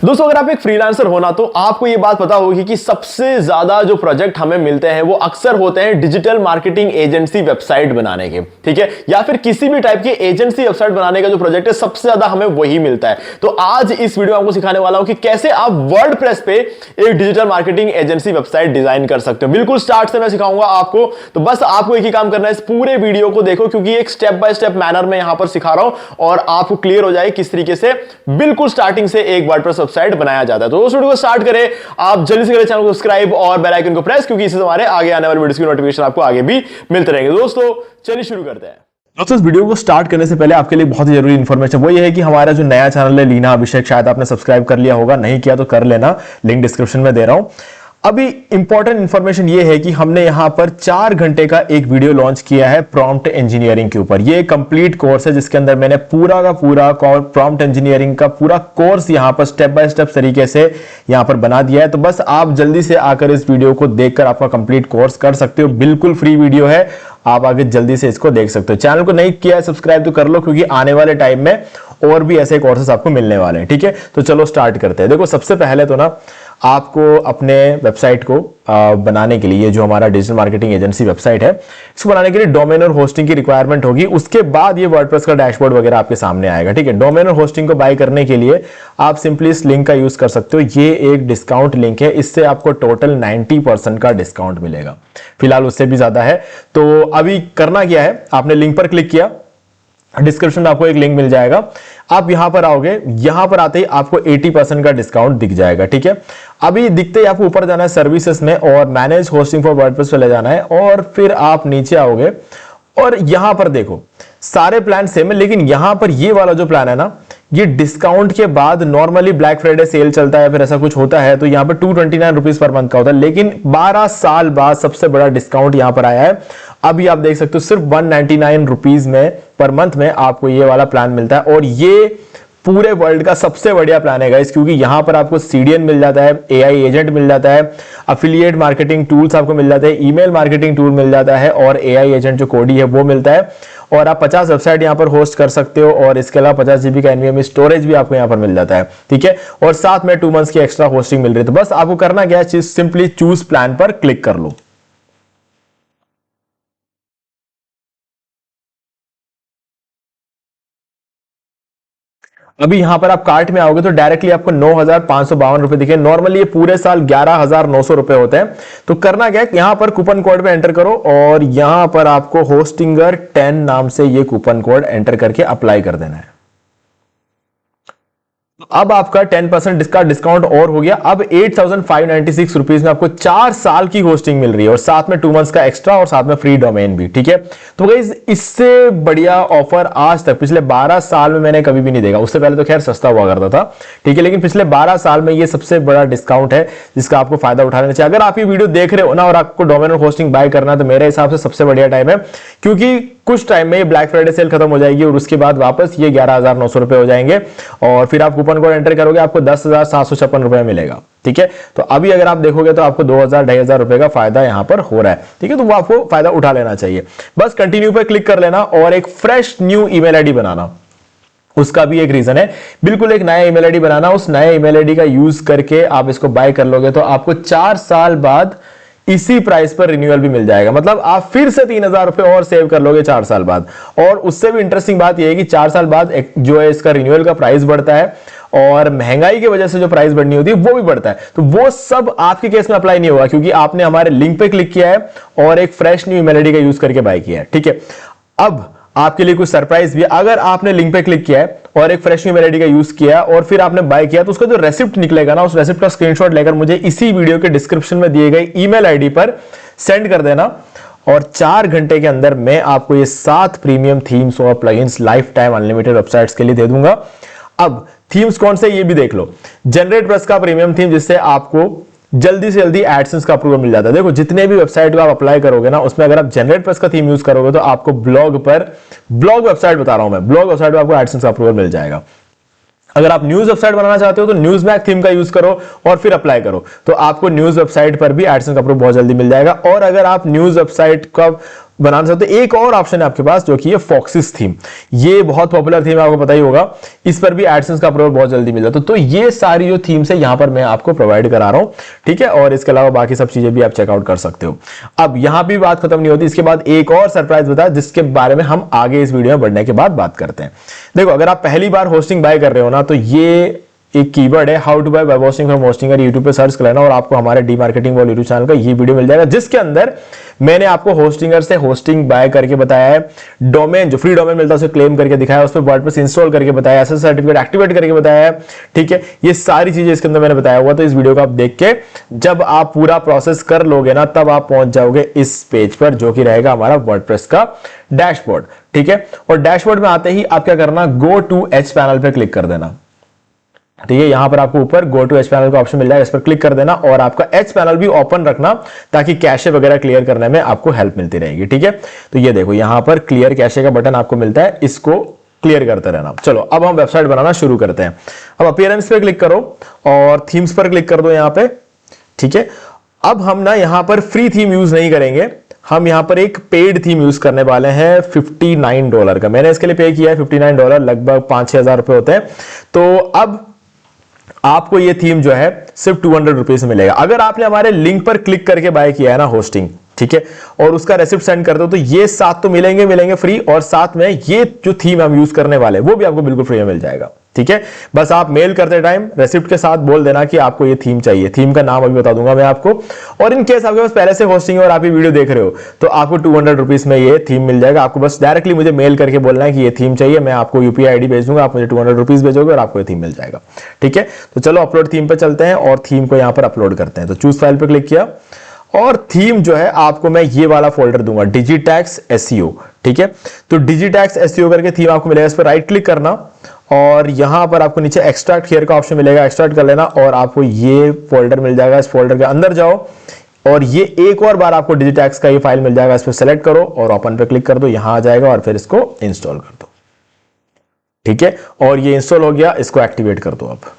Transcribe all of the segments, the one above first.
दोस्तों अगर आप एक फ्रीलांसर हो ना तो आपको ये बात पता होगी कि सबसे ज्यादा जो प्रोजेक्ट हमें मिलते हैं वो अक्सर होते हैं डिजिटल मार्केटिंग एजेंसी वेबसाइट बनाने के, ठीक है, या फिर किसी भी टाइप की एजेंसी वेबसाइट बनाने का जो प्रोजेक्ट है सबसे ज्यादा हमें वही मिलता है। तो आज इस वीडियो में आपको सिखाने वाला हूं कि कैसे आप वर्डप्रेस पे एक digital marketing agency website design कर सकते हो। बिल्कुल स्टार्ट से मैं सिखाऊंगा आपको, तो बस आपको एक ही काम करना है, इस पूरे वीडियो को देखो क्योंकि एक स्टेप बाय स्टेप मैनर में यहां पर सिखा रहा हूं और आपको क्लियर हो जाए किस तरीके से बिल्कुल स्टार्टिंग से एक वर्डप्रेस वेबसाइट बनाया जाता है। तो उस वीडियो को स्टार्ट करें, आप जल्दी से करें चैनल को सब्सक्राइब और बेल आइकन को प्रेस, क्योंकि इससे हमारे आगे आने वाले वीडियोस की नोटिफिकेशन आपको आगे भी मिलते रहेंगे। दोस्तों चलिए शुरू करते हैं। दोस्तों इस वीडियो को स्टार्ट करने से पहले आपके लिए बहुत ही जरूरी इंफॉर्मेशन वो ये है कि हमारा जो नया चैनल है लीना अभिषेक, शायद आपने सब्सक्राइब कर लिया होगा, नहीं किया तो कर लेना, लिंक डिस्क्रिप्शन में दे रहा हूं। अभी इंपॉर्टेंट इंफॉर्मेशन ये है कि हमने यहां पर 4 घंटे का एक वीडियो लॉन्च किया है प्रॉम्प्ट इंजीनियरिंग के ऊपर। ये कंप्लीट कोर्स है जिसके अंदर मैंने पूरा का पूरा प्रॉम्प्ट इंजीनियरिंग का पूरा कोर्स यहां पर स्टेप बाय स्टेप तरीके से यहां पर बना दिया है। तो बस आप जल्दी से आकर इस वीडियो को देखकर आपका कंप्लीट कोर्स कर सकते हो। बिल्कुल फ्री वीडियो है, आप आगे जल्दी से इसको देख सकते हो। चैनल को नहीं किया है सब्सक्राइब तो कर लो, क्योंकि आने वाले टाइम में और भी ऐसे कोर्सेस आपको मिलने वाले हैं, ठीक है। तो चलो स्टार्ट करते हैं। देखो सबसे पहले तो ना आपको अपने वेबसाइट को बनाने के लिए, जो हमारा डिजिटल मार्केटिंग एजेंसी वेबसाइट है, इसको बनाने के लिए डोमेन और होस्टिंग की रिक्वायरमेंट होगी। उसके बाद ये वर्डप्रेस का डैशबोर्ड वगैरह आपके सामने आएगा, ठीक है। डोमेन और होस्टिंग को बाय करने के लिए आप सिंपली इस लिंक का यूज कर सकते हो। ये एक डिस्काउंट लिंक है, इससे आपको टोटल 90% का डिस्काउंट मिलेगा, फिलहाल उससे भी ज्यादा है। तो अभी करना क्या है, आपने लिंक पर क्लिक किया, डिस्क्रिप्शन में आपको एक लिंक मिल जाएगा, आप यहां पर आओगे, यहां पर आते ही आपको 80% का डिस्काउंट दिख जाएगा, ठीक है। अभी दिखते ही आपको ऊपर जाना है सर्विसेज में और मैनेज होस्टिंग फॉर वर्डप्रेस पे ले जाना है, और फिर आप नीचे आओगे और यहां पर देखो सारे प्लान सेम है, लेकिन यहां पर ये वाला जो प्लान है ना, ये डिस्काउंट के बाद नॉर्मली ब्लैक फ्राइडे सेल चलता है, फिर ऐसा कुछ होता है, तो यहां पर 229 रुपीज पर मंथ का होता है, लेकिन 12 साल बाद सबसे बड़ा डिस्काउंट यहां पर आया है। अभी आप देख सकते हो सिर्फ 199 रुपीज में पर मंथ में आपको ये वाला प्लान मिलता है, और ये पूरे वर्ल्ड का सबसे बढ़िया प्लान है गाइस, क्योंकि यहां पर आपको सीडीएन मिल जाता है, एआई एजेंट मिल जाता है, अफिलिएट मार्केटिंग टूल्स आपको मिल जाते हैं, ईमेल मार्केटिंग टूल मिल जाता है, और एआई एजेंट जो कोडी है वो मिलता है, और आप 50 वेबसाइट यहां पर होस्ट कर सकते हो, और इसके अलावा 50 जीबी का एनवीएमई स्टोरेज भी आपको यहां पर मिल जाता है, ठीक है। और साथ में 2 मंथ्स की एक्स्ट्रा होस्टिंग मिल रही है। तो बस आपको करना क्या है, सिंपली चूज प्लान पर क्लिक कर लो। अभी यहां पर आप कार्ट में आओगे तो डायरेक्टली आपको 9,552 रुपए दिखे। नॉर्मली ये पूरे साल 11,900 रुपए होते हैं। तो करना क्या है, यहां पर कूपन कोड पे एंटर करो, और यहां पर आपको होस्टिंगर 10 नाम से ये कूपन कोड एंटर करके अप्लाई कर देना है। अब आपका 10% का डिस्काउंट और हो गया। अब 8,596 रुपीज में आपको 4 साल की होस्टिंग मिल रही है, और साथ में 2 मंथ्स का एक्स्ट्रा, और साथ में फ्री डोमेन भी, ठीक है। तो गाइस इससे बढ़िया ऑफर आज तक पिछले 12 साल में मैंने कभी भी नहीं देखा। उससे पहले तो खैर सस्ता हुआ करता था, ठीक है, लेकिन पिछले 12 साल में ये सबसे बड़ा डिस्काउंट है जिसका आपको फायदा उठा लेना चाहिए। अगर आप ये वीडियो देख रहे हो ना और आपको डोमेन और होस्टिंग बाय करना है, तो मेरे हिसाब से सबसे बढ़िया टाइम है, क्योंकि कुछ टाइम में ये ब्लैक फ्राइडे सेल खत्म हो जाएगी और उसके बाद वापस ये 11,900 रुपए हो जाएंगे, और फिर आप कूपन कोड एंटर करोगे, आपको 10,756 रुपए मिलेगा, ठीक है। तो अभी अगर आप देखोगे तो आपको 2,000-2,500 रुपए का फायदा यहां पर हो रहा है, ठीक है। तो वो आपको फायदा उठा लेना चाहिए। बस कंटिन्यू पे क्लिक कर लेना, और एक फ्रेश न्यू ईमेल आईडी बनाना, उसका भी एक रीजन है। बिल्कुल एक नया ईमेल आईडी बनाना, उस नए ईमेल आईडी का यूज करके आप इसको बाय कर लोगे तो आपको 4 साल बाद इसी प्राइस पर रिन्यूअल भी मिल जाएगा। मतलब आप फिर से 3,000 रुपए और सेव कर लोगे 4 साल बाद। और उससे भी इंटरेस्टिंग बात यह है कि 4 साल बाद जो है इसका रिन्यूअल का प्राइस बढ़ता है, और महंगाई की वजह से जो प्राइस बढ़नी होती है वो भी बढ़ता है। तो वो सब आपके केस में अप्लाई नहीं होगा, क्योंकि आपने हमारे लिंक पे क्लिक किया है और एक फ्रेश न्यू ईमेल आईडी का यूज करके बाय किया है, ठीक है। अब आपके लिए कुछ सरप्राइज भी है। अगर आपने लिंक पे क्लिक किया है और एक फ्रेश ईमेल आईडी का यूज किया और फिर आपने बाय किया, तो उसका जो रेसिप्ट निकलेगा ना, उस रेसिप्ट का स्क्रीनशॉट लेकर मुझे इसी वीडियो के डिस्क्रिप्शन में दिए गए ईमेल आईडी पर सेंड कर देना, और 4 घंटे के अंदर मैं आपको ये 7 प्रीमियम थीम्स और plugins life time unlimited websites के लिए दे दूंगा। अब थीम्स कौन से ये भी देख लो। जनरेट प्रेस का प्रीमियम थीम, जिससे आपको जल्दी से जल्दी एडसेंस का अप्रूवल मिल जाता है। देखो जितने भी वेबसाइट को आप अप्लाई करोगे ना, उसमें अगर आप जनरेट प्रेस का थीम यूज करोगे तो आपको ब्लॉग वेबसाइट बता रहा हूं मैं, ब्लॉग वेबसाइट पर आपको एडसेंस का अप्रूवल मिल जाएगा। अगर आप न्यूज वेबसाइट बनाना चाहते हो तो न्यूज मैक थीम का यूज करो और फिर अप्लाई करो, तो आपको न्यूज वेबसाइट पर भी एडसेंस का अप्रूवल बहुत जल्दी मिल जाएगा। और अगर आप न्यूज वेबसाइट का बनाना चाहते हो, एक और ऑप्शन है आपके पास जो कि है फॉक्सिस थीम। ये बहुत पॉपुलर थीम है, आपको पता ही होगा, इस पर भी एडसेंस का अप्रूवल बहुत जल्दी मिल जाता है। तो ये सारी जो थीम्स है यहां पर मैं आपको प्रोवाइड करा रहा हूं, ठीक है। और इसके अलावा बाकी सब चीजें भी आप चेकआउट कर सकते हो। अब यहां भी बात खत्म नहीं होती, इसके बाद एक और सरप्राइज बताया जिसके बारे में हम आगे इस वीडियो में बढ़ने के बाद बात करते हैं। देखो, अगर आप पहली बार होस्टिंग बाय कर रहे हो ना, तो ये एक कीवर्ड है how to buy web hosting from Hostinger, YouTube पे सर्च कर लेना और आपको हमारे D marketing world YouTube channel का ये वीडियो मिल जाएगा, जिसके अंदर मैंने आपको होस्टिंगर से होस्टिंग बाय करके बताया है, डोमेन जो फ्री डोमेन मिलता है उसे क्लेम करके दिखाया, उस पर वर्डप्रेस इंस्टॉल करके बताया, एसएसएल सर्टिफिकेट एक्टिवेट करके बताया है, ठीक है। ये सारी चीजें इसके अंदर मैंने बताया हुआ, तो इस वीडियो को आप देख के जब आप पूरा प्रोसेस कर लोगे ना, तब आप पहुंच जाओगे इस पेज पर जो कि रहेगा हमारा वर्डप्रेस का डैशबोर्ड, ठीक है। और डैशबोर्ड में आते ही आप क्या करना, गो टू एच पैनल पे क्लिक कर देना, ठीक है। यहां पर आपको ऊपर गो टू एच पैनल का ऑप्शन मिल जाएगा, इस पर क्लिक कर देना और आपका एच पैनल भी ओपन रखना ताकि कैशे वगैरह क्लियर करने में आपको हेल्प मिलती रहेगी, ठीक है। तो ये देखो, यहां पर क्लियर कैशे का बटन आपको मिलता है, इसको क्लियर करते रहना। चलो अब हम वेबसाइट बनाना शुरू करते हैं। अब अपीयरेंस पे क्लिक करो और थीम्स पर क्लिक कर दो यहां पे, ठीक है। अब हम ना यहां पर फ्री थीम यूज नहीं करेंगे, हम यहां पर एक पेड थीम यूज करने वाले हैं $59 का। मैंने इसके लिए पे किया है $59, लगभग 5-6 हजार रुपए होते हैं। तो अब आपको ये थीम जो है सिर्फ 200 रुपीज में मिलेगा। अगर आपने हमारे लिंक पर क्लिक करके बाय किया है ना होस्टिंग, ठीक है, और उसका रेसिप्ट सेंड कर दो, तो ये 7 तो मिलेंगे फ्री, और साथ में ये जो थीम हम यूज करने वाले वो भी आपको बिल्कुल फ्री में मिल जाएगा, ठीक है। बस आप मेल करते टाइम रेसिप्ट के साथ बोल देना कि आपको ये थीम चाहिए। थीम का नाम अभी बता दूंगा मैं आपको। और इन केस आपके पास पहले से होस्टिंग है और आप ये वीडियो देख रहे हो, तो आपको 200 रुपीज में ये थीम मिल जाएगा। आपको बस डायरेक्टली मुझे मेल करके बोलना है कि ये थीम चाहिए, मैं आपको यूपीआई आईडी भेज दूंगा, आप मुझे 200 रुपीज भेजोगे और आपको ये थीम मिल जाएगा, ठीक है। तो चलो अपलोड थीम पे चलते हैं और थीम को यहां पर अपलोड करते हैं। तो चूज फाइल पे क्लिक किया और थीम जो है आपको मैं ये वाला फोल्डर दूंगा, डिजिटैक्स एसईओ, ठीक है। तो डिजिटैक्स एसईओ करके थीम आपको मिलेगा, इस पर राइट क्लिक करना और यहां पर आपको नीचे एक्सट्रैक्ट हियर का ऑप्शन मिलेगा, एक्सट्रैक्ट कर लेना और आपको ये फोल्डर मिल जाएगा। इस फोल्डर के अंदर जाओ और ये एक और बार आपको डिजिटैक्स का ये फाइल मिल जाएगा, इस पर सेलेक्ट करो और ओपन पे क्लिक कर दो, यहां आ जाएगा और फिर इसको इंस्टॉल कर दो, ठीक है। और ये इंस्टॉल हो गया, इसको एक्टिवेट कर दो अब,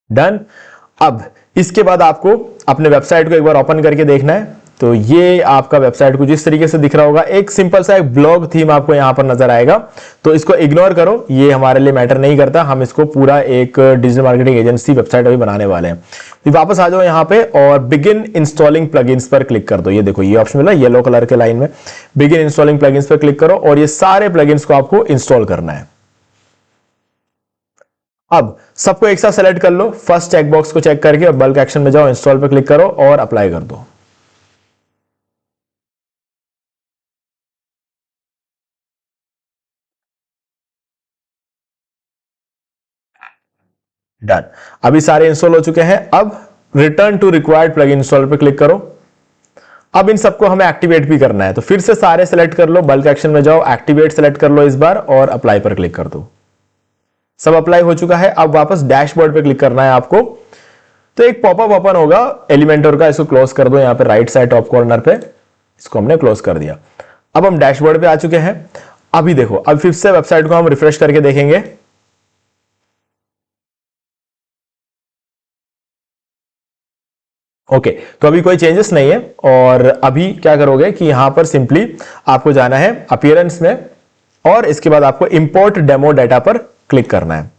डन। अब इसके बाद आपको अपने वेबसाइट को एक बार ओपन करके देखना है। तो ये आपका वेबसाइट कुछ इस तरीके से दिख रहा होगा, एक सिंपल सा एक ब्लॉग थीम आपको यहां पर नजर आएगा। तो इसको इग्नोर करो, ये हमारे लिए मैटर नहीं करता, हम इसको पूरा एक डिजिटल मार्केटिंग एजेंसी वेबसाइट अभी बनाने वाले हैं। तो वापस आ जाओ यहां पे और बिगिन इंस्टॉलिंग प्लगइन्स पर क्लिक कर दो। ये देखो, ये ऑप्शन मिला येलो कलर के लाइन में, बिगिन इंस्टॉलिंग प्लगइन्स पर क्लिक करो और ये सारे प्लगइन्स को आपको इंस्टॉल करना है। अब सबको एक साथ सेलेक्ट कर लो, फर्स्ट चेकबॉक्स को चेक करके और बल्क एक्शन में जाओ, इंस्टॉल पर क्लिक करो और अप्लाई कर दो। डन, अभी सारे इंस्टॉल हो चुके हैं। अब return to required plugin installer पे क्लिक करो। अब इन सबको हमें एक्टिवेट भी करना है, तो फिर से सारे सेलेक्ट कर लो, बल्क एक्शन में जाओ, एक्टिवेट सेलेक्ट कर लो इस बार और अप्लाई पर क्लिक कर दो। सब अप्लाई हो चुका है। अब वापस डैशबोर्ड पे क्लिक करना है आपको। तो एक पॉपअप ओपन होगा एलिमेंटर का, इसको क्लोज कर दो यहां पे राइट साइड टॉप कॉर्नर पे, इसको हमने क्लोज कर दिया। अब हम डैशबोर्ड पे आ चुके हैं। अभी देखो, अब फिर से वेबसाइट को हम रिफ्रेश करके देखेंगे। ओके, तो अभी कोई चेंजेस नहीं है। और अभी क्या करोगे कि यहां पर सिंपली आपको जाना है अपीयरेंस में और इसके बाद आपको इंपोर्ट डेमो डाटा पर क्लिक करना है।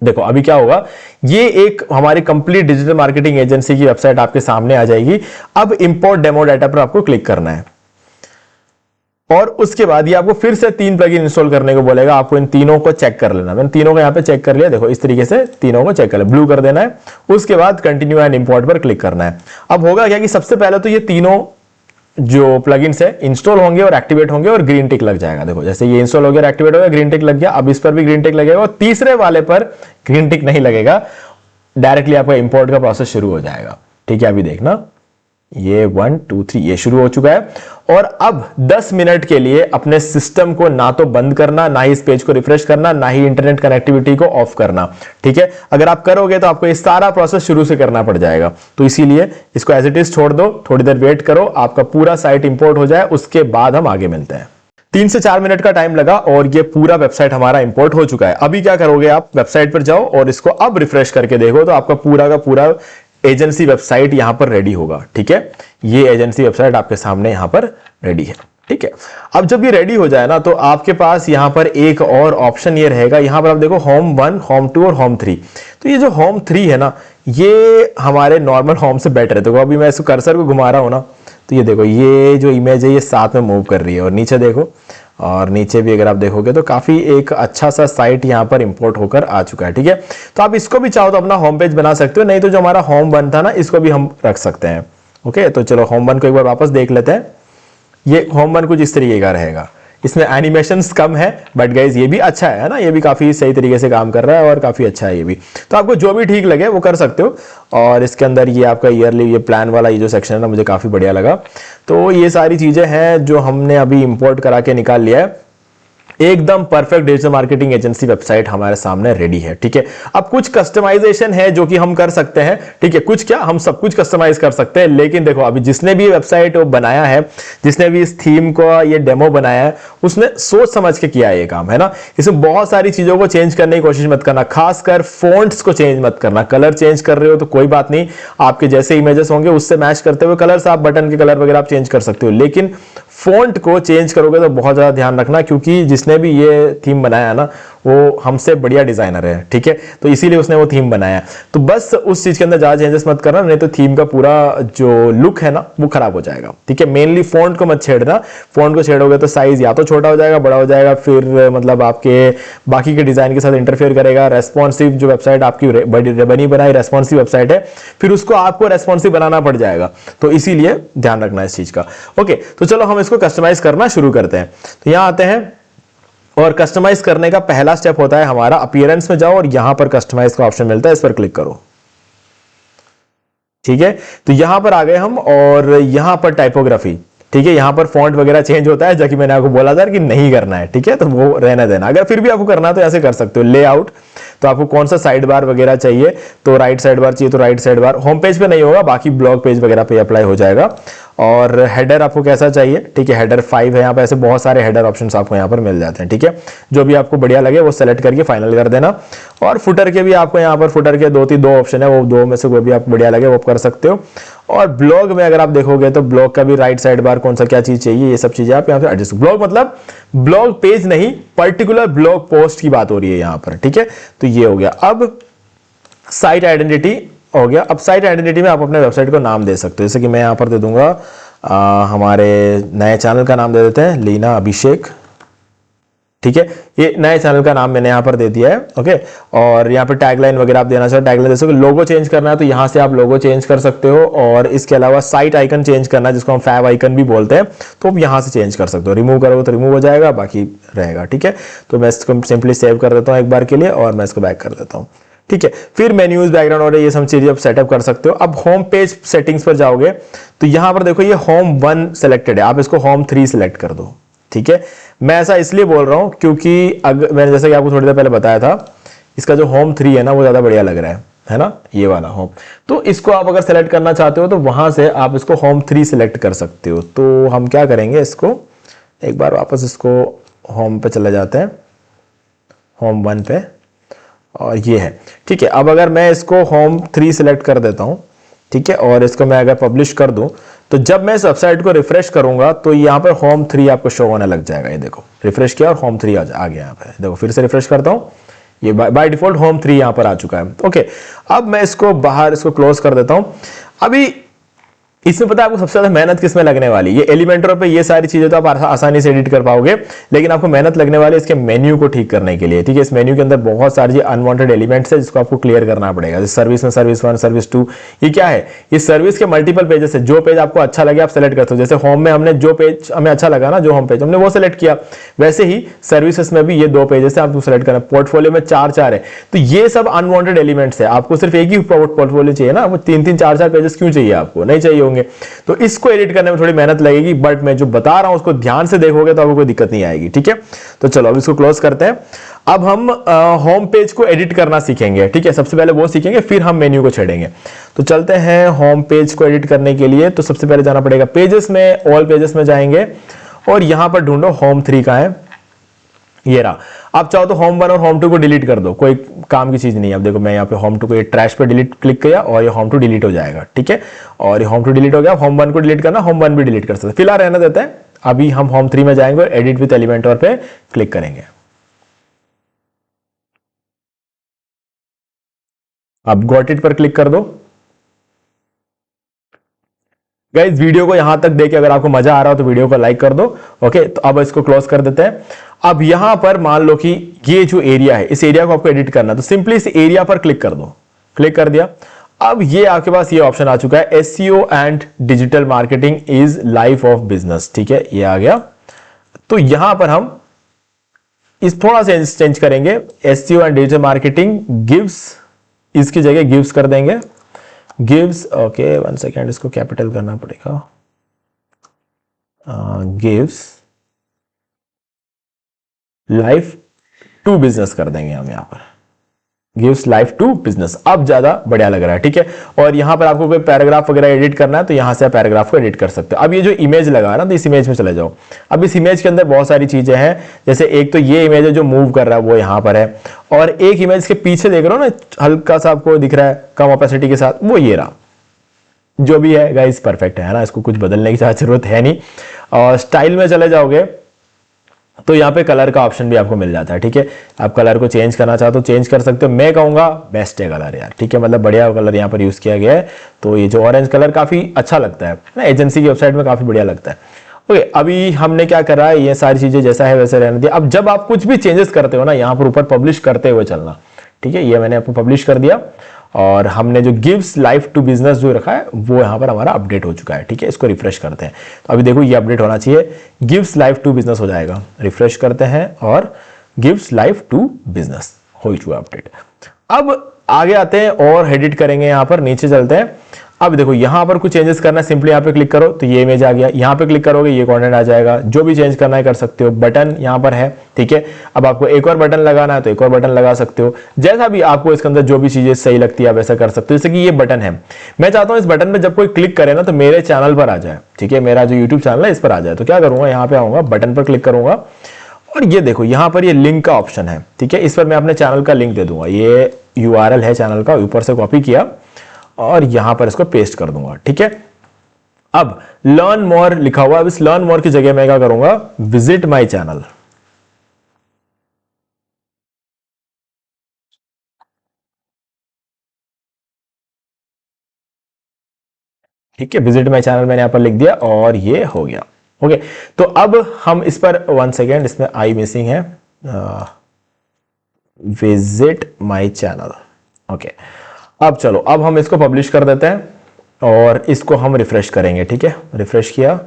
देखो अभी क्या होगा, ये एक हमारी कंप्लीट डिजिटल मार्केटिंग एजेंसी की वेबसाइट आपके सामने आ जाएगी। अब इंपोर्ट डेमो डाटा पर आपको क्लिक करना है और उसके बाद ये आपको फिर से 3 प्लगइन इंस्टॉल करने को बोलेगा। आपको इन तीनों को चेक कर लेना। मैंने तीनों को यहाँ पे चेक कर लिया, देखो इस तरीके से तीनों को चेक कर लिया, ब्लू कर देना है। उसके बाद कंटिन्यू एंड इंपोर्ट पर क्लिक करना है। अब होगा क्या कि सबसे पहले तो ये तीनों जो प्लगइन्स है इंस्टॉल होंगे और एक्टिवेट होंगे और ग्रीन टिक लग जाएगा। देखो जैसे ये इंस्टॉल हो गया, एक्टिवेट हो गया, ग्रीन टिक लग गया। अब इस पर भी ग्रीन टिक लगेगा और तीसरे वाले पर ग्रीन टिक नहीं लगेगा, डायरेक्टली आपका इंपोर्ट का प्रोसेस शुरू हो जाएगा। ठीक है, अभी देखना ये 1 2 3 ये शुरू हो चुका है। और अब 10 मिनट के लिए अपने सिस्टम को ना तो बंद करना, ना ही इस पेज को रिफ्रेश करना, ना ही इंटरनेट कनेक्टिविटी को ऑफ करना। ठीक है, अगर आप करोगे तो आपको ये सारा प्रोसेस शुरू से करना पड़ जाएगा। तो इसीलिए इसको एज इट इज छोड़ दो, थोड़ी देर वेट करो, आपका पूरा साइट इंपोर्ट हो जाए, उसके बाद हम आगे मिलते हैं। 3 से 4 मिनट का टाइम लगा और ये पूरा वेबसाइट हमारा इंपोर्ट हो चुका है। अभी क्या करोगे, आप वेबसाइट पर जाओ और इसको अब रिफ्रेश करके देखो तो आपका पूरा का पूरा एजेंसी वेबसाइट यहां पर रेडी होगा। ठीक है, ये एजेंसी वेबसाइट आपके सामने यहां पर रेडी है। ठीक है, अब जब ये रेडी हो जाए ना तो आपके पास यहां पर एक और ऑप्शन ये रहेगा, यहां पर आप देखो होम 1, होम 2 और होम 3। तो ये जो होम 3 है ना, ये हमारे नॉर्मल होम से बेटर है। देखो अभी मैं इसको कर्सर को घुमा रहा हूं ना, तो ये देखो ये जो इमेज है ये साथ में मूव कर रही है, और नीचे देखो, और नीचे भी अगर आप देखोगे तो काफी एक अच्छा सा साइट यहां पर इंपोर्ट होकर आ चुका है। ठीक है, तो आप इसको भी चाहो तो अपना होम पेज बना सकते हो, नहीं तो जो हमारा होम 1 था ना इसको भी हम रख सकते हैं। ओके, तो चलो होम 1 को एक बार वापस देख लेते हैं। ये होम 1 कुछ इस तरीके का रहेगा, इसमें एनिमेशंस कम है, बट गाइज ये भी अच्छा है ना, ये भी काफी सही तरीके से काम कर रहा है और काफी अच्छा है ये भी। तो आपको जो भी ठीक लगे वो कर सकते हो। और इसके अंदर ये आपका ईयरली ये प्लान वाला ये जो सेक्शन है ना, मुझे काफी बढ़िया लगा। तो ये सारी चीजें हैं जो हमने अभी इंपोर्ट करा के निकाल लिया है। एकदम perfect digital marketing agency website हमारे सामने रेडी है। ठीक है, अब कुछ कस्टमाइजेशन है जो कि हम कर सकते हैं। ठीक है, कुछ क्या, हम सब कुछ कस्टमाइज कर सकते हैं, लेकिन देखो अभी जिसने भी वेबसाइट बनाया है, जिसने भी इस थीम को ये डेमो बनाया है, उसने सोच समझ के किया ये काम, है ना। इसमें बहुत सारी चीजों को चेंज करने की कोशिश मत करना, खासकर फॉन्ट्स को चेंज मत करना। कलर चेंज कर रहे हो तो कोई बात नहीं, आपके जैसे इमेजेस होंगे उससे मैच करते हुए कलर्स, आप बटन के कलर वगैरह आप चेंज कर सकते हो, लेकिन फॉन्ट को चेंज करोगे तो बहुत ज्यादा ध्यान रखना, क्योंकि जिसने भी ये थीम बनाया ना वो हमसे बढ़िया डिजाइनर है। ठीक है, तो इसीलिए उसने वो थीम बनाया। तो बस उस चीज के अंदर ज्यादा चेंजेस मत करना, नहीं तो थीम का पूरा जो लुक है ना वो खराब हो जाएगा। ठीक है, मेनली फॉन्ट को मत छेड़ना, फॉन्ट को छेड़ोगे तो साइज या तो छोटा हो जाएगा, बड़ा हो जाएगा, फिर मतलब आपके बाकी के डिजाइन के साथ इंटरफेयर करेगा। रेस्पॉन्सिव जो वेबसाइट आपकी बनी बनाई रेस्पॉन्सिव वेबसाइट है, फिर उसको आपको रेस्पॉन्सिव बनाना पड़ जाएगा। तो इसीलिए ध्यान रखना इस चीज का। ओके, तो चलो हम इसको कस्टमाइज करना शुरू करते हैं। तो यहां आते हैं और कस्टमाइज करने का पहला स्टेप होता है हमारा अपीयरेंस में जाओ और यहां पर कस्टमाइज का ऑप्शन मिलता है, इस पर क्लिक करो। ठीक है, तो यहां पर आ गए हम, और यहां पर टाइपोग्राफी, ठीक है, यहां पर फॉन्ट वगैरह चेंज होता है, जो कि मैंने आपको बोला था कि नहीं करना है। ठीक है, तो वो रहने देना। अगर फिर भी आपको करना है तो ऐसे कर सकते हो। लेआउट, तो आपको कौन सा साइड बार वगैरह चाहिए, तो राइट साइड बार चाहिए तो right side bar, home page पे नहीं होगा, बाकी ब्लॉग पेज वगैरह पे अप्लाई हो जाएगा। और हेडर आपको कैसा चाहिए, ठीक है, हेडर 5 है यहाँ पे, ऐसे बहुत सारे हेडर ऑप्शंस आपको यहाँ पर मिल जाते हैं। ठीक है, जो भी आपको बढ़िया लगे वो सेलेक्ट करके फाइनल कर देना। और फुटर के भी आपको यहाँ पर फुटर के दो ऑप्शन है, वो दो में से कोई भी आपको बढ़िया लगे वो कर सकते हो। और ब्लॉग में अगर आप देखोगे तो ब्लॉग का भी राइट साइड बार कौन सा क्या चीज चाहिए, ये सब चीजें आप यहाँ पे एडजस्ट। ब्लॉग मतलब ब्लॉग पेज नहीं, पर्टिकुलर ब्लॉग पोस्ट की बात हो रही है यहाँ पर। ठीक है, तो ये हो गया। अब साइट आइडेंटिटी हो गया। अब साइट आइडेंटिटी में आप अपने वेबसाइट को नाम दे सकते हो, जैसे कि मैं यहाँ पर दे दूंगा हमारे नए चैनल का नाम दे देते हैं, लीना अभिषेक। ठीक है, ये नए चैनल का नाम मैंने यहाँ पर दे दिया है। ओके, और यहाँ पर टैगलाइन वगैरह आप देना चाहो, टैगलाइन दे सकते हो। लोगो चेंज करना है तो यहाँ से आप लोगो चेंज कर सकते हो, और इसके अलावा साइट आइकन चेंज करना है, जिसको हम फैब आइकन भी बोलते हैं, तो आप यहाँ से चेंज कर सकते हो। रिमूव करोगे तो रिमूव हो जाएगा, बाकी रहेगा। ठीक है, तो मैं इसको सिंपली सेव कर देता हूँ एक बार के लिए, और मैं इसको बैक कर देता हूँ। ठीक है, फिर मेन्यूज, बैकग्राउंड और ये सब चीजें आप सेटअप कर सकते हो। अब होम पेज सेटिंग्स पर जाओगे तो यहां पर देखो ये होम 1 सेलेक्टेड है, आप इसको होम 3 सेलेक्ट कर दो। ठीक है, मैं ऐसा इसलिए बोल रहा हूं क्योंकि अगर मैंने जैसे कि आपको थोड़ी देर पहले बताया था, इसका जो होम 3 है ना वो ज्यादा बढ़िया लग रहा है ना, ये वाला होम। तो इसको आप अगर सेलेक्ट करना चाहते हो तो वहां से आप इसको होम 3 सेलेक्ट कर सकते हो। तो हम क्या करेंगे, इसको एक बार वापस इसको होम पे चले जाते हैं, होम 1 पे, और ये है। ठीक है, अब अगर मैं इसको होम 3 सेलेक्ट कर देता हूं, ठीक है, और इसको मैं अगर पब्लिश कर दूं, तो जब मैं इस वेबसाइट को रिफ्रेश करूंगा तो यहां पर होम 3 आपको शो होने लग जाएगा। ये देखो, रिफ्रेश किया और होम 3 आ गया यहाँ पे। देखो फिर से रिफ्रेश करता हूं, ये बाय डिफॉल्ट होम 3 यहां पर आ चुका है। ओके, अब मैं इसको बाहर इसको क्लोज कर देता हूं। अभी इसमें पता है आपको सबसे ज्यादा मेहनत किसमें लगने वाली, ये एलिमेंटर पे ये सारी चीजें तो आप आसानी से एडिट कर पाओगे, लेकिन आपको मेहनत लगने वाली है इसके मेन्यू को ठीक करने के लिए। ठीक है, इस मेन्यू के अंदर बहुत सारे अनवांटेड एलिमेंट्स है जिसको आपको क्लियर करना पड़ेगा। जैसे सर्विस में सर्विस 1, सर्विस 2, ये क्या है, ये सर्विस के मल्टीपल पेजेस है। जो पेज आपको अच्छा लगे आप सेलेक्ट करते हो। जैसे होम में हमने जो पेज हमें अच्छा लगा ना, जो होम पेज हमने वो सेलेक्ट किया, वैसे ही सर्विसेज में भी ये 2 पेजेस है, आपको सेलेक्ट करना। पोर्टफोलियो में 4 है, तो ये सब अनवांटेड एलिमेंट्स है। आपको सिर्फ एक ही पोर्टफोलियो चाहिए ना, वो 3-3, 4 पेजेस क्यों चाहिए आपको, नहीं चाहिए होंगे। तो इसको एडिट करने में थोड़ी मेहनत लगेगी, बट मैं जो बता रहा हूं उसको ध्यान से देखोगे तो आपको कोई दिक्कत नहीं आएगी। ठीक है, तो चलो अब इसको क्लोज करते हैं। अब हम होम पेज को एडिट करना सीखेंगे। ठीक है, सबसे पहले वो सीखेंगे, फिर हम मेन्यू को छेड़ेंगे। तो चलते हैं होम पेज को एडिट करने के लिए। तो सबसे पहले जाना पड़ेगा पेजेस में, ऑल पेजेस में जाएंगे, और यहां पर ढूंढो होम 3 का है, ये रहा। आप चाहो तो होम 1 और होम 2 को डिलीट कर दो, कोई काम की चीज नहीं है। अब देखो मैं यहाँ पे होम 2 को ट्रैश पे डिलीट क्लिक किया और ये होम 2 डिलीट हो जाएगा, ठीक है। और ये होम 2 डिलीट हो गया। होम 1 को डिलीट करना, होम 1 भी डिलीट कर सकते हैं, फिलहाल रहना देते हैं। अभी हम होम 3 में जाएंगे और एडिट विथ एलिमेंटर पे क्लिक करेंगे। अब गॉट इट पर क्लिक कर दो। गाइस वीडियो को यहां तक देखिए, अगर आपको मजा आ रहा हो तो वीडियो को लाइक कर दो। ओके, तो अब इसको क्लोज कर देते हैं। अब यहां पर मान लो कि ये जो एरिया है, इस एरिया को आपको एडिट करना है, तो सिंपली इस एरिया पर क्लिक कर दो। क्लिक कर दिया। अब ये आपके पास ये ऑप्शन आ चुका है, SEO and digital marketing is life of business, ठीक है, ये आ गया। तो यहां पर हम इस थोड़ा सा चेंज करेंगे, SEO and digital marketing gives, इसकी जगह गिव्स कर देंगे, गिव्स। ओके 1 सेकेंड, इसको कैपिटल करना पड़ेगा, गिव्स लाइफ टू बिजनेस कर देंगे हम यहां पर, गिव्स लाइफ टू बिजनेस। अब ज्यादा बढ़िया लग रहा है, ठीक है। और यहां पर आपको कोई पैराग्राफ वगैरह एडिट करना है तो यहां से आप पैराग्राफ को एडिट कर सकते हो। अब ये जो इमेज लगा है ना, तो इस इमेज में चले जाओ। अब इस इमेज के अंदर बहुत सारी चीजें हैं, जैसे एक तो ये इमेज है जो मूव कर रहा है, वो यहां पर है। और एक इमेज के पीछे देख रहे हो ना, हल्का सा आपको दिख रहा है कम ऑपेसिटी के साथ, वो ये रहा। जो भी है गाइस परफेक्ट है ना, इसको कुछ बदलने की जरूरत है नहीं। और स्टाइल में चले जाओगे तो यहाँ पे कलर का ऑप्शन भी आपको मिल जाता है, ठीक है। आप कलर को चेंज करना चाहो तो चेंज कर सकते हो। मैं कहूंगा बेस्ट है कलर यार, ठीक है, मतलब बढ़िया कलर यहाँ पर यूज किया गया है। तो ये जो ऑरेंज कलर काफी अच्छा लगता है ना, एजेंसी की वेबसाइट में काफी बढ़िया लगता है। ओके, अभी हमने क्या करा है, ये सारी चीजें जैसा है वैसे रहने दिया। अब जब आप कुछ भी चेंजेस करते हो ना, यहाँ पर ऊपर पब्लिश करते हुए चलना, ठीक है। ये मैंने आपको पब्लिश कर दिया और हमने जो गिव्स लाइफ टू बिजनेस जो रखा है वो यहां पर हमारा अपडेट हो चुका है, ठीक है। इसको रिफ्रेश करते हैं तो अभी देखो ये अपडेट होना चाहिए, गिव्स लाइफ टू बिजनेस हो जाएगा। रिफ्रेश करते हैं और गिव्स लाइफ टू बिजनेस हो चुका अपडेट। अब आगे आते हैं और एडिट करेंगे, यहां पर नीचे चलते हैं। अब देखो यहां पर कुछ चेंजेस करना है, सिंपली यहां पे क्लिक करो तो ये इमेज आ गया। यहां पे क्लिक करोगे ये कंटेंट आ जाएगा। जो भी चेंज करना है कर सकते हो। बटन यहां पर है, ठीक है। अब आपको एक और बटन लगाना है तो एक और बटन लगा सकते हो। जैसा भी आपको इसके अंदर जो भी चीजें सही लगती है वैसा कर सकते हो। जैसे कि ये बटन है, मैं चाहता हूं इस बटन पे जब कोई क्लिक करे ना तो मेरे चैनल पर आ जाए, ठीक है, मेरा जो यूट्यूब चैनल है इस पर आ जाए। तो क्या करूंगा, यहाँ पे आऊंगा, बटन पर क्लिक करूंगा और ये देखो यहां पर ये लिंक का ऑप्शन है, ठीक है। इस पर मैं अपने चैनल का लिंक दे दूंगा। ये URL है चैनल का, ऊपर से कॉपी किया और यहां पर इसको पेस्ट कर दूंगा, ठीक है। अब लर्न मोर लिखा हुआ है, अब इस लर्न मोर की जगह मैं क्या करूंगा, विजिट माय चैनल। ठीक है, विजिट माय चैनल मैंने यहां पर लिख दिया और ये हो गया। ओके, तो अब हम इस पर 1 सेकेंड, इसमें आई मिसिंग है, विजिट माय चैनल। ओके, अब चलो, अब हम इसको पब्लिश कर देते हैं और इसको हम रिफ्रेश करेंगे, ठीक है। रिफ्रेश किया,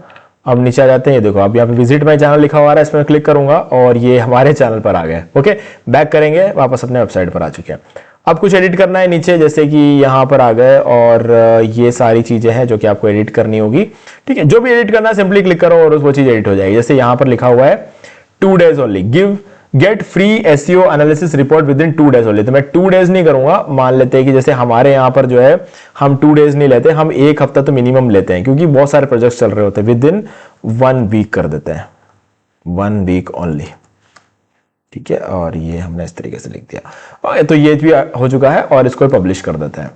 अब नीचे आ जाते हैं। ये देखो अब यहाँ पे विजिट माय चैनल लिखा हुआ है, इसमें क्लिक करूंगा और ये हमारे चैनल पर आ गए। ओके, बैक करेंगे, वापस अपने वेबसाइट पर आ चुके हैं। अब कुछ एडिट करना है नीचे, जैसे कि यहाँ पर आ गए और ये सारी चीजें हैं जो कि आपको एडिट करनी होगी, ठीक है। जो भी एडिट करना है सिंपली क्लिक करो और वो चीज एडिट हो जाएगी। जैसे यहाँ पर लिखा हुआ है 2 days only, give get free SEO analysis report with in 2 days only. तो मैं 2 days नहीं करूंगा, मान लेते हैं कि जैसे हमारे यहाँ पर जो है हम 2 days नहीं लेते, हम 1 हफ्ता तो मिनिमम लेते हैं, क्योंकि बहुत सारे प्रोजेक्ट्स चल रहे होते हैं। विद इन 1 week कर देते हैं, 1 week ओनली, ठीक है। और ये हमने इस तरीके से लिख दिया। तो ये भी हो चुका है और इसको पब्लिश कर देते हैं।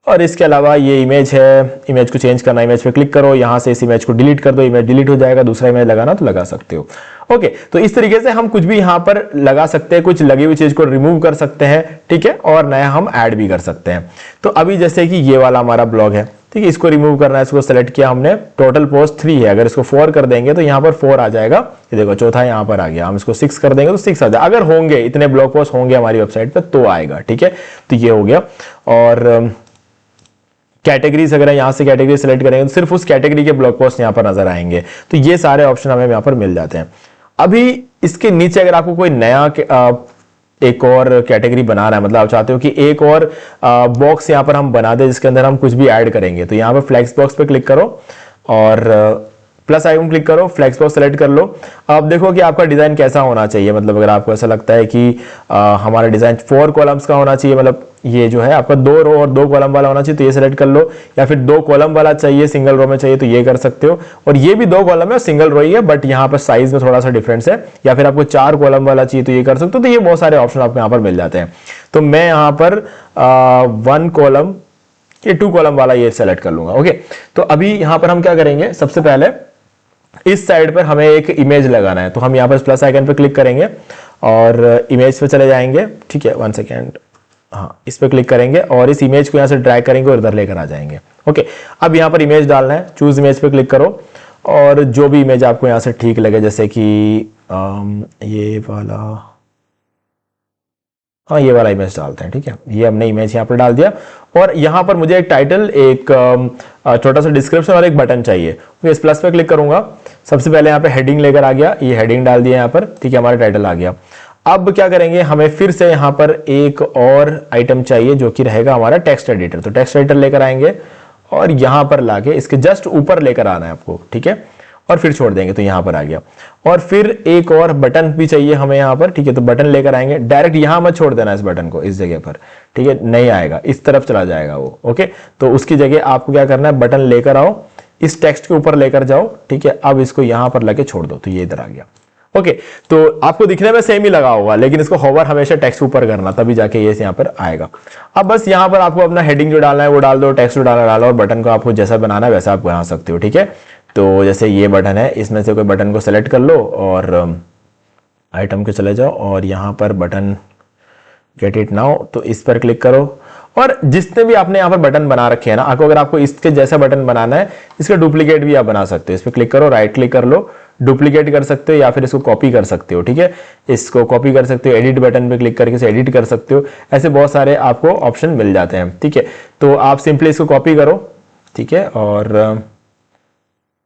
और इसके अलावा ये इमेज है, इमेज को चेंज करना, इमेज पे क्लिक करो, यहां से इस इमेज को डिलीट कर दो, इमेज डिलीट हो जाएगा। दूसरा इमेज लगाना तो लगा सकते हो। ओके, तो इस तरीके से हम कुछ भी यहां पर लगा सकते हैं, कुछ लगी हुई चीज को रिमूव कर सकते हैं, ठीक है, और नया हम ऐड भी कर सकते हैं। तो अभी जैसे कि ये वाला हमारा ब्लॉग है, ठीक है, इसको रिमूव करना है, इसको सेलेक्ट किया हमने, टोटल पोस्ट 3 है, अगर इसको 4 कर देंगे तो यहाँ पर 4 आ जाएगा। ये देखो चौथा यहाँ पर आ गया, हम इसको 6 कर देंगे तो 6 आ जाएगा। अगर होंगे इतने ब्लॉग पोस्ट होंगे हमारी वेबसाइट पर तो आएगा, ठीक है। तो ये हो गया। और कैटेगरीज, अगर यहां से कैटेगरी सेलेक्ट करेंगे तो सिर्फ उस कैटेगरी के ब्लॉग पोस्ट यहां पर नजर आएंगे। तो ये सारे ऑप्शन हमें यहां पर मिल जाते हैं। अभी इसके नीचे अगर आपको कोई नया एक और कैटेगरी बनाना है, मतलब आप चाहते हो कि एक और बॉक्स यहां पर हम बना दे जिसके अंदर हम कुछ भी ऐड करेंगे, तो यहां पर फ्लेक्स बॉक्स पे क्लिक करो और प्लस आइकन क्लिक करो, फ्लेक्स बॉक्स सेलेक्ट कर लो। अब देखो कि आपका डिजाइन कैसा होना चाहिए, मतलब अगर आपको ऐसा लगता है कि हमारा डिजाइन 4 कॉलम्स का होना चाहिए, मतलब ये जो है आपका 2 रो और 2 कॉलम वाला होना चाहिए, तो ये सेलेक्ट कर लो। या फिर 2 कॉलम वाला चाहिए, सिंगल रो में चाहिए, तो ये कर सकते हो। और ये भी 2 कॉलम है और सिंगल रो ही है, बट यहाँ पर साइज में थोड़ा सा डिफरेंस है। या फिर आपको 4 कॉलम वाला चाहिए तो ये कर सकते हो। तो ये बहुत सारे ऑप्शन आपको यहाँ पर मिल जाते हैं। तो मैं यहाँ पर 1 कॉलम, ये 2 कॉलम वाला ये सेलेक्ट कर लूंगा। ओके, तो अभी यहाँ पर हम क्या करेंगे, सबसे पहले इस साइड पर हमें एक इमेज लगाना है। तो हम यहाँ पर प्लस आइकन पर क्लिक करेंगे और इमेज पे चले जाएंगे। ठीक है, 1 सेकेंड, हाँ, इस पर क्लिक करेंगे और इस इमेज को यहाँ से ड्रैग करेंगे और इधर लेकर आ जाएंगे। ओके, अब यहाँ पर इमेज डालना है, चूज इमेज पे क्लिक करो और जो भी इमेज आपको यहाँ से ठीक लगे, जैसे कि ये वाला, हाँ ये वाला इमेज डालते हैं। ठीक है, ये हमने इमेज यहाँ पर डाल दिया और यहाँ पर मुझे एक टाइटल, एक छोटा सा डिस्क्रिप्शन और एक बटन चाहिए। मैं इस प्लस पे क्लिक करूंगा, सबसे पहले यहाँ पे हेडिंग लेकर आ गया, ये हेडिंग डाल दिया यहाँ पर। ठीक है, हमारा टाइटल आ गया। अब क्या करेंगे, हमें फिर से यहाँ पर एक और आइटम चाहिए जो कि रहेगा हमारा टेक्स्ट एडिटर। तो टेक्स्ट एडिटर लेकर आएंगे और यहाँ पर लाके इसके जस्ट ऊपर लेकर आना है आपको। ठीक है, और फिर छोड़ देंगे, तो यहाँ पर आ गया। और फिर एक और बटन भी चाहिए हमें यहाँ पर। ठीक है, तो बटन लेकर आएंगे, डायरेक्ट यहाँ मत छोड़ देना इस बटन को, इस जगह पर। ठीक है, नहीं आएगा, इस तरफ चला जाएगा वो। ओके, तो उसकी जगह आपको क्या करना है, बटन लेकर आओ, इस टेक्स्ट के ऊपर लेकर जाओ। ठीक है, अब इसको यहाँ पर लेके छोड़ दो, तो ये इधर आ गया। ओके, तो आपको दिखने में सेम ही लगा होगा, लेकिन इसको होवर हमेशा टेक्स्ट ऊपर करना, तभी जाके ये यहाँ पर आएगा। अब बस यहाँ पर आपको अपना हेडिंग जो डालना है वो डाल दो, टेक्स्ट जो डालना डालो, और बटन को आपको जैसा बनाना है वैसा आप बना सकते हो। ठीक है, तो जैसे ये बटन है, इसमें से कोई बटन को सेलेक्ट कर लो और आइटम के चले जाओ और यहाँ पर बटन गेट इट नाउ, तो इस पर क्लिक करो। और जितने भी आपने यहाँ पर बटन बना रखे हैं ना, आपको अगर आपको इसके जैसा बटन बनाना है, इसका डुप्लीकेट भी आप बना सकते हो। इस पर क्लिक करो, राइट क्लिक कर लो, डुप्लीकेट कर सकते हो या फिर इसको कॉपी कर सकते हो। ठीक है, इसको कॉपी कर सकते हो, एडिट बटन पे क्लिक करके इसे एडिट कर सकते हो। ऐसे बहुत सारे आपको ऑप्शन मिल जाते हैं। ठीक है, तो आप सिंपली इसको कॉपी करो। ठीक है, और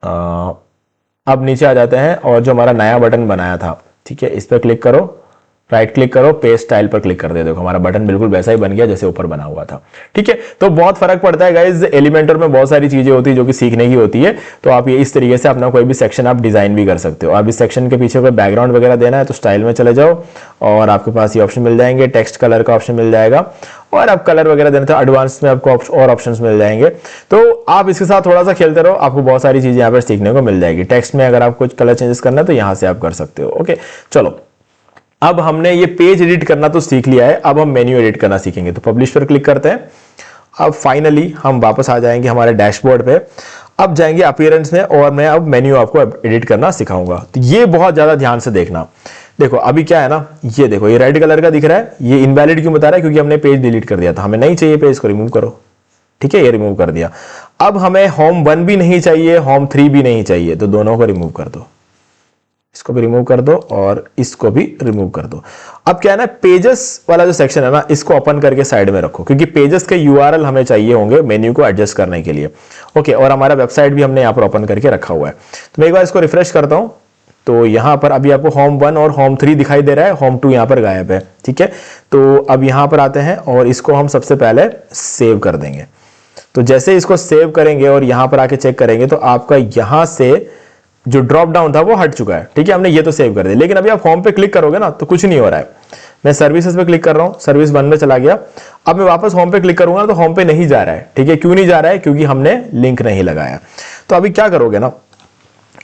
अब नीचे आ जाते हैं और जो हमारा नया बटन बनाया था, ठीक है, इस पर क्लिक करो, राइट क्लिक करो, पेस्ट स्टाइल पर क्लिक कर दे। देखो हमारा बटन बिल्कुल वैसा ही बन गया जैसे ऊपर बना हुआ था। ठीक है, तो बहुत फर्क पड़ता है गाइज, एलिमेंटर में बहुत सारी चीजें होती है जो कि सीखने की होती है। तो आप ये इस तरीके से अपना कोई भी सेक्शन आप डिजाइन भी कर सकते हो। आप इस सेक्शन के पीछे कोई बैकग्राउंड वगैरह देना है तो स्टाइल में चले जाओ और आपके पास ये ऑप्शन मिल जाएंगे, टेक्स्ट कलर का ऑप्शन मिल जाएगा, और आप कलर वगैरह देना तो एडवांस में आपको और ऑप्शंस मिल जाएंगे। तो आप इसके साथ थोड़ा सा खेलते रहो, आपको बहुत सारी चीजें यहाँ पर सीखने को मिल जाएगी। टेक्स्ट में अगर आप कुछ कलर चेंजेस करना है तो यहाँ से आप कर सकते हो। ओके, चलो, अब हमने ये पेज एडिट करना तो सीख लिया है, अब हम मेन्यू एडिट करना सीखेंगे। तो पब्लिश पर क्लिक करते हैं। अब फाइनली हम वापस आ जाएंगे हमारे डैशबोर्ड पे। अब जाएंगे अपीयरेंस में और मैं अब मेन्यू आपको एडिट करना सिखाऊंगा। तो ये बहुत ज्यादा ध्यान से देखना। देखो अभी क्या है ना, ये देखो ये रेड कलर का दिख रहा है, ये इनवैलिड क्यों बता रहा है, क्योंकि हमने पेज डिलीट कर दिया था, हमें नहीं चाहिए पेज को रिमूव करो। ठीक है, ये रिमूव कर दिया। अब हमें होम 1 भी नहीं चाहिए, होम 3 भी नहीं चाहिए, तो दोनों को रिमूव कर दो। इसको भी रिमूव कर दो और इसको भी रिमूव कर दो। अब क्या है ना, पेजेस वाला जो सेक्शन है ना, इसको ओपन करके साइड में रखो, क्योंकि पेजेस के यूआरएल हमें चाहिए होंगे मेन्यू को एडजस्ट करने के लिए। ओके, और हमारा वेबसाइट भी हमने यहाँ पर ओपन करके रखा हुआ है। तो मैं एक बार इसको रिफ्रेश करता हूँ, तो यहाँ पर अभी आपको होम 1 और होम 3 दिखाई दे रहा है, होम 2 यहाँ पर गायब है। ठीक है, तो अब यहाँ पर आते हैं और इसको हम सबसे पहले सेव कर देंगे। तो जैसे इसको सेव करेंगे और यहाँ पर आके चेक करेंगे तो आपका यहाँ से जो ड्रॉप डाउन था वो हट चुका है। ठीक है, हमने ये तो सेव कर दिया, लेकिन अभी आप होम पे क्लिक करोगे ना तो कुछ नहीं हो रहा है। मैं सर्विसेज पे क्लिक कर रहा हूँ, सर्विस 1 में चला गया। अब मैं वापस होम पे क्लिक करूंगा तो होम पे नहीं जा रहा है। ठीक है, क्यों नहीं जा रहा है, क्योंकि हमने लिंक नहीं लगाया। तो अभी क्या करोगे ना,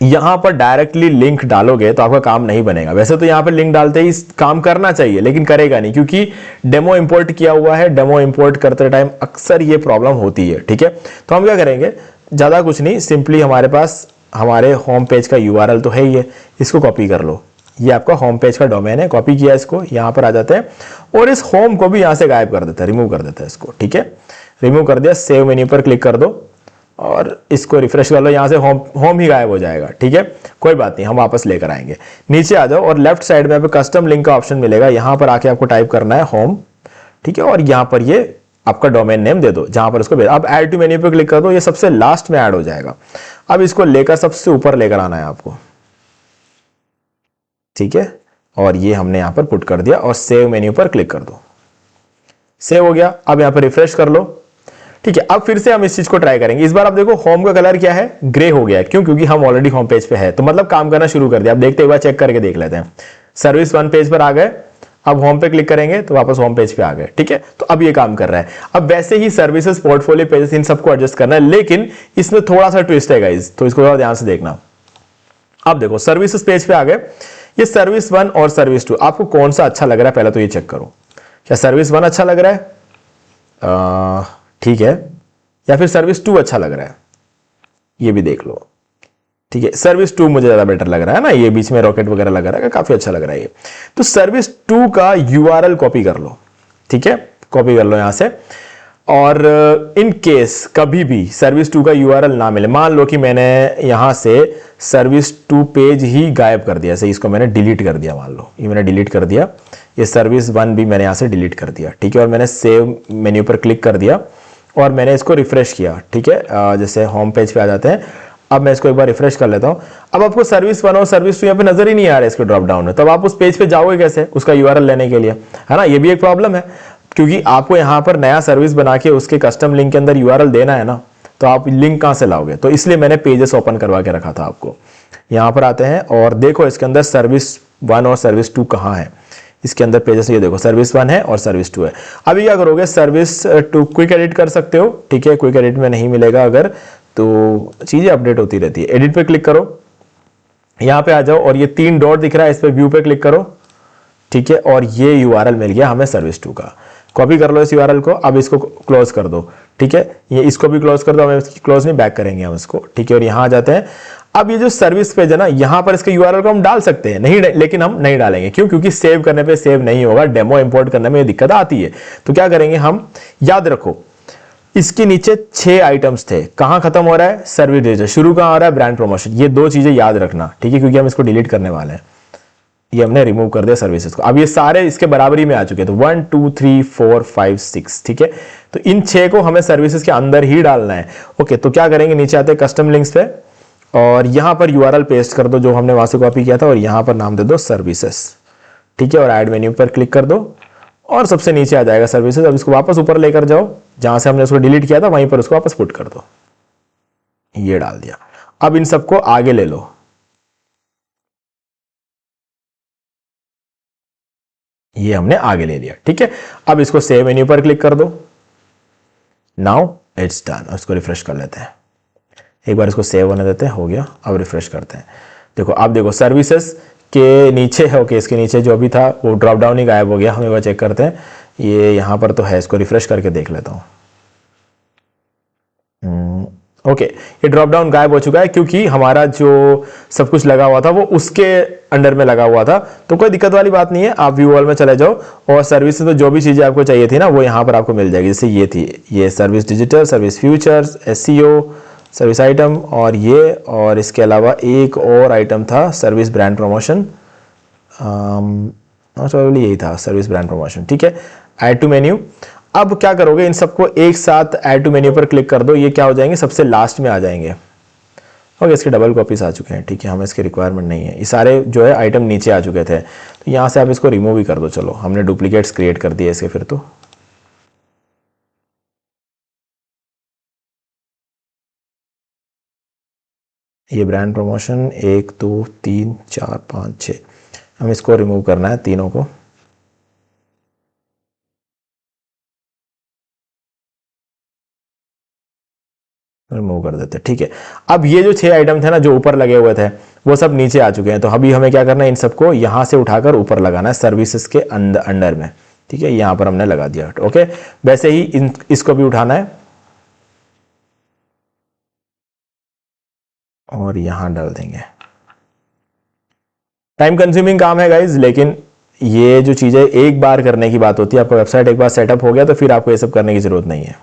यहां पर डायरेक्टली लिंक डालोगे तो आपका काम नहीं बनेगा। वैसे तो यहां पर लिंक डालते ही काम करना चाहिए, लेकिन करेगा नहीं, क्योंकि डेमो इंपोर्ट किया हुआ है। डेमो इंपोर्ट करते टाइम अक्सर ये प्रॉब्लम होती है। ठीक है, तो हम क्या करेंगे, ज्यादा कुछ नहीं, सिंपली हमारे पास हमारे होम पेज का यूआरएल तो है ही है, इसको कॉपी कर लो। ये आपका होम पेज का डोमेन है, कॉपी किया इसको, यहां पर आ जाते हैं और इस होम को भी यहां से गायब कर देता है, रिमूव कर देता है इसको। ठीक है, रिमूव कर दिया, सेव मेन्यू पर क्लिक कर दो और इसको रिफ्रेश कर लो, यहां से होम ही गायब हो जाएगा। ठीक है, कोई बात नहीं, हम वापस लेकर आएंगे। नीचे आ जाओ और लेफ्ट साइड में कस्टम लिंक का ऑप्शन मिलेगा, यहां पर आके आपको टाइप करना है होम। ठीक है, और यहां पर ये आपका डोमेन नेम दे दो जहां पर उसको भेज। अब ऐड टू मेन्यू पे क्लिक कर दो, ये सबसे लास्ट में ऐड हो जाएगा। अब इसको लेकर सबसे ऊपर लेकर आना है आपको। ठीक है, और ये हमने यहां पर पुट कर दिया और सेव मेन्यू पर क्लिक कर दो। सेव हो गया। अब यहां पर रिफ्रेश कर लो, ठीक है, अब फिर से हम इस चीज को ट्राई करेंगे। इस बार आप देखो होम का कलर क्या है, ग्रे हो गया है। क्यों? क्योंकि हम ऑलरेडी होम पेज पे है, तो मतलब काम करना शुरू कर दिया। अब देखते एक बार चेक करके देख लेते हैं। सर्विस 1 पेज पर आ गए, अब होम पे क्लिक करेंगे तो वापस होम पेज पे आ गए। ठीक है, तो अब ये काम कर रहा है। अब वैसे ही सर्विसेज, पोर्टफोलियो पेजेस, इन सबको एडजस्ट करना है, लेकिन इसमें थोड़ा सा ट्विस्ट है गाइस, तो इसको थोड़ा ध्यान से देखना। अब देखो सर्विसेज पेज पे आ गए, ये सर्विस 1 और सर्विस 2, आपको कौन सा अच्छा लग रहा है पहले तो ये चेक करो। क्या सर्विस 1 अच्छा लग रहा है? ठीक है, या फिर सर्विस 2 अच्छा लग रहा है? ये भी देख लो। ठीक है, सर्विस 2 मुझे ज्यादा बेटर लग रहा है ना, ये बीच में रॉकेट वगैरह लग रहा है, काफी अच्छा लग रहा है ये। तो सर्विस 2 का यूआरएल कॉपी कर लो। ठीक है, कॉपी कर लो यहां से। और इन केस कभी भी सर्विस 2 का यूआरएल ना मिले, मान लो कि मैंने यहां से सर्विस 2 पेज ही गायब कर दिया, सही, इसको मैंने डिलीट कर दिया, मान लो ये मैंने डिलीट कर दिया, ये सर्विस 1 भी मैंने यहां से डिलीट कर दिया। ठीक है, और मैंने सेव मेन्यू पर क्लिक कर दिया और मैंने इसको रिफ्रेश किया। ठीक है, जैसे होम पेज पे आ जाते हैं। अब मैं इसको एक बार रिफ्रेश कर लेता हूं। अब आपको सर्विस 1 और सर्विस 2 यहाँ पे नजर ही नहीं आ रहा है इसके ड्रॉप डाउन में, तब आप उस पेज पे जाओगे कैसे उसका यूआरएल लेने के लिए, है ना? ये भी एक प्रॉब्लम है, क्योंकि आपको यहाँ पर नया सर्विस बना के उसके कस्टम लिंक के अंदर यूआरएल देना है ना, तो आप लिंक कहां से लाओगे? तो इसलिए मैंने पेजेस ओपन करवा के रखा था आपको। यहां पर आते हैं और देखो इसके अंदर सर्विस 1 और सर्विस 2 कहां है। इसके अंदर पेजेस, ये देखो सर्विस 1 है और सर्विस 2 है। अभी क्या करोगे, सर्विस 2 क्विक एडिट कर सकते हो। ठीक है, क्विक एडिट में नहीं मिलेगा अगर, तो चीजें अपडेट होती रहती है। एडिट पे क्लिक करो, यहां पे आ जाओ और ये 3 डॉट दिख रहा है, इस पे व्यू पे क्लिक करो। ठीक है, और ये यूआरएल मिल गया हमें सर्विस 2 का। कॉपी कर लो इस यूआरएल को, अब इसको क्लोज कर दो। ठीक है, ये इसको भी क्लोज कर दो, हमें क्लोज नहीं, बैक करेंगे हम इसको। ठीक है, और यहां आ जाते हैं। अब ये जो सर्विस पेज है ना, यहां पर इसके यूआरएल को हम डाल सकते हैं, नहीं, लेकिन हम नहीं डालेंगे। क्यों? क्योंकि सेव करने पे सेव नहीं होगा, डेमो इंपोर्ट करने में दिक्कत आती है। तो क्या करेंगे हम, याद रखो इसके नीचे 6 आइटम्स थे, कहां खत्म हो रहा है? सर्विस डिजिटल, शुरू कहां हो रहा है? Brand promotion. ये 2 चीजें याद रखना। ठीक है, क्योंकि हम इसको डिलीट करने वाले हैं। ये हमने रिमूव कर दिया सर्विसेज को। अब ये सारे इसके बराबरी में आ चुके हैं, तो 1 2 3 4 5 6। ठीक है, तो इन 6 को हमें सर्विसेज के अंदर ही डालना है। ओके, तो क्या करेंगे, नीचे आते हैं कस्टम लिंक्स पे और यहां पर यूआरएल पेस्ट कर दो जो हमने वहां से कॉपी किया था, और यहां पर नाम दे दो सर्विसेज। ठीक है, और ऐड मेन्यू पर क्लिक कर दो और सबसे नीचे आ जाएगा सर्विसेज। अब इसको वापस ऊपर लेकर जाओ, जहां से हमने उसको डिलीट किया था वहीं पर उसको वापस पुट कर दो। ये डाल दिया। अब इन सबको आगे ले लो, ये हमने आगे ले लिया। ठीक है, अब इसको सेव मेन्यू पर क्लिक कर दो। Now it's done. इसको रिफ्रेश कर लेते हैं, एक बार इसको सेव होने देते हैं, हो गया। अब रिफ्रेश करते हैं, देखो अब देखो सर्विसेज के नीचे है, ओके, इसके नीचे जो भी था वो ड्रॉप डाउन ही गायब हो गया। हम एक बार चेक करते हैं, ये यहां पर तो है, इसको रिफ्रेश करके देख लेता हूं। ओके, ये ड्रॉप डाउन गायब हो चुका है, क्योंकि हमारा जो सब कुछ लगा हुआ था वो उसके अंडर में लगा हुआ था। तो कोई दिक्कत वाली बात नहीं है, आप व्यू ऑल में चले जाओ और सर्विस में तो जो भी चीजें आपको चाहिए थी ना वो यहां पर आपको मिल जाएगी। जैसे ये थी, ये service digital, service futures, SEO, service item, और ये, और इसके अलावा एक और आइटम था सर्विस ब्रांड प्रमोशन, यही था सर्विस ब्रांड प्रमोशन। ठीक है, ऐड टू मेन्यू। अब क्या करोगे, इन सबको एक साथ ऐड टू मेन्यू पर क्लिक कर दो, ये क्या हो जाएंगे, सबसे लास्ट में आ जाएंगे। ओके, इसके डबल कॉपीज आ चुके हैं। ठीक है, हमें इसकी रिक्वायरमेंट नहीं है, ये सारे जो है आइटम नीचे आ चुके थे, तो यहां से आप इसको रिमूव भी कर दो। चलो, हमने डुप्लीकेट्स क्रिएट कर दिए इसके फिर तो। ये ब्रांड प्रमोशन 1 2 3 4 5 6, हम इसको रिमूव करना है तीनों को। रिमूव कर देते हैं। ठीक है, अब ये जो 6 आइटम थे ना जो ऊपर लगे हुए थे वो सब नीचे आ चुके हैं, तो अभी हमें क्या करना है, इन सबको यहां से उठाकर ऊपर लगाना है सर्विसेज के अंडर में। ठीक है, यहां पर हमने लगा दिया। ओके, वैसे ही इसको भी उठाना है और यहां डाल देंगे। टाइम कंज्यूमिंग काम है गाइज, लेकिन ये जो चीजें एक बार करने की बात होती है, आपका वेबसाइट एक बार सेटअप हो गया तो फिर आपको ये सब करने की जरूरत नहीं है।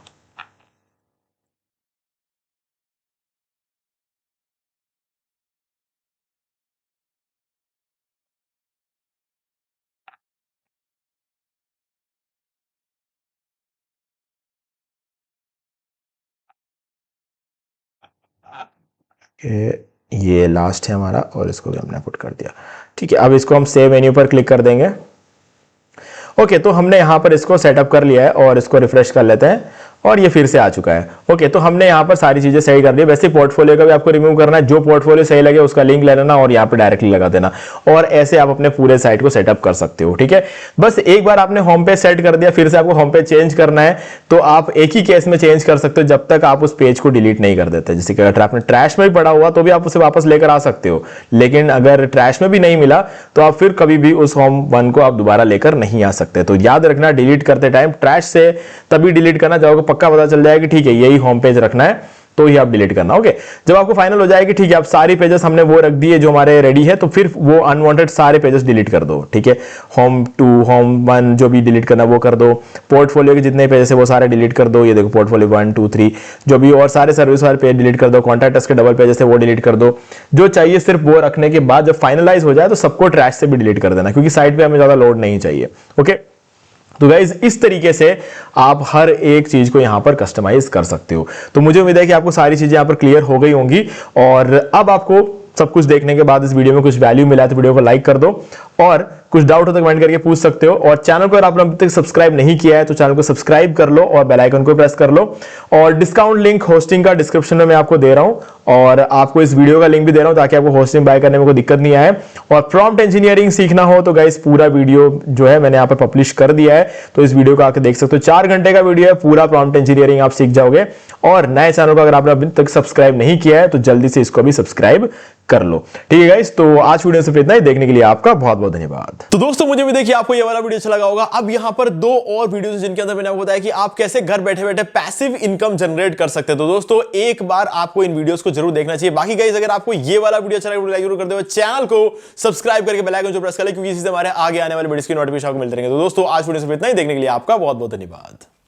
ये लास्ट है हमारा और इसको भी हमने पुट कर दिया। ठीक है, अब इसको हम सेव मेन्यू पर क्लिक कर देंगे। ओके, तो हमने यहां पर इसको सेटअप कर लिया है और इसको रिफ्रेश कर लेते हैं और ये फिर से आ चुका है। ओके, तो हमने यहाँ पर सारी चीजें सही कर दी। वैसे पोर्टफोलियो का भी आपको रिमूव करना है, जो पोर्टफोलियो सही लगे उसका लिंक ले लेना और यहाँ पे डायरेक्टली लगा देना, और ऐसे आप अपने पूरे साइट को सेटअप कर सकते हो। ठीक है, बस एक बार आपने होम पेज सेट कर दिया, फिर से आपको होम पेज चेंज करना है तो आप एक ही केस में चेंज कर सकते हो जब तक आप उस पेज को डिलीट नहीं कर देते। जैसे कि अगर आपने ट्रैश में भी पड़ा हुआ तो भी आप उसे वापस लेकर आ सकते हो, लेकिन अगर ट्रैश में भी नहीं मिला तो आप फिर कभी भी उस होम वन को आप दोबारा लेकर नहीं आ सकते। तो याद रखना, डिलीट करते टाइम ट्रैश से तभी डिलीट करना जब आपको पक्का पता चल जाए कि ठीक है यही होम पेज रखना है, तो ही आप डिलीट करना। ओके, जब आपको फाइनल हो जाएगी ठीक है आप सारी पेजेस हमने वो रख दिए जो हमारे रेडी है, तो फिर वो अनवांटेड सारे पेजेस डिलीट कर दो। ठीक है, होम 2 होम 1 जो भी डिलीट करना वो कर दो, पोर्टफोलियो के जितने पेजेस है वो सारे डिलीट कर दो। ये देखो पोर्टफोलियो 1 2 3 जो भी, और सारे सर्विस वाले पेज डिलीट कर दो, कॉन्टैक्ट के डबल पेजेस है वो डिलीट कर दो। जो चाहिए सिर्फ वो रखने के बाद जब फाइनलाइज हो जाए तो सबको ट्रैश से भी डिलीट कर देना, क्योंकि साइट पे हमें ज्यादा लोड नहीं चाहिए। ओके, तो गाइज इस तरीके से आप हर एक चीज को यहां पर कस्टमाइज कर सकते हो। तो मुझे उम्मीद है कि आपको सारी चीजें यहां पर क्लियर हो गई होंगी, और अब आपको सब कुछ देखने के बाद इस वीडियो में कुछ वैल्यू मिला है तो वीडियो को लाइक कर दो, और कुछ डाउट हो तो कमेंट करके पूछ सकते हो। और चैनल को अगर आपने अभी तक सब्सक्राइब नहीं किया है तो चैनल को सब्सक्राइब कर लो और बेल आइकन को प्रेस कर लो। और डिस्काउंट लिंक होस्टिंग का डिस्क्रिप्शन में मैं आपको दे रहा हूं, और आपको इस वीडियो का लिंक भी दे रहा हूं ताकि आपको होस्टिंग बाय करने में कोई दिक्कत नहीं आए। और प्रॉम्प्ट इंजीनियरिंग सीखना हो तो गाइस पूरा वीडियो जो है मैंने यहाँ पर पब्लिश कर दिया है, तो इस वीडियो को आके देख सकते हो। 4 घंटे का वीडियो है, पूरा प्रॉम्प्ट इंजीनियरिंग आप सीख जाओगे। और नए चैनल को अगर आपने अभी तक सब्सक्राइब नहीं किया है तो जल्दी से इसको भी सब्सक्राइब कर लो। ठीक है गाइस, तो आज वीडियो से इतना ही। देखने के लिए आपका बहुत बहुत धन्यवाद। तो दोस्तों मुझे भी देखिए आपको ये वाला वीडियो अच्छा लगा होगा। अब यहाँ पर 2 और वीडियोस हैं जिनके अंदर मैंने आपको बताया कि आप कैसे घर बैठे बैठे पैसिव इनकम जनरेट कर सकते हैं। तो दोस्तों एक बार आपको इन वीडियोस को जरूर देखना चाहिए। बाकी गाइस अगर आपको ये वाला वीडियो अच्छा लगा लाइक जरूर कर दो, चैनल को सब्सक्राइब करके बेल आइकन जो प्रेस कर ले, क्योंकि इसी से हमारे आगे आने वाले वीडियोस की नोटिफिकेशन आपको मिलते रहेंगे। तो दोस्तों आज वीडियो से इतना ही। देखने के लिए आपका बहुत बहुत धन्यवाद।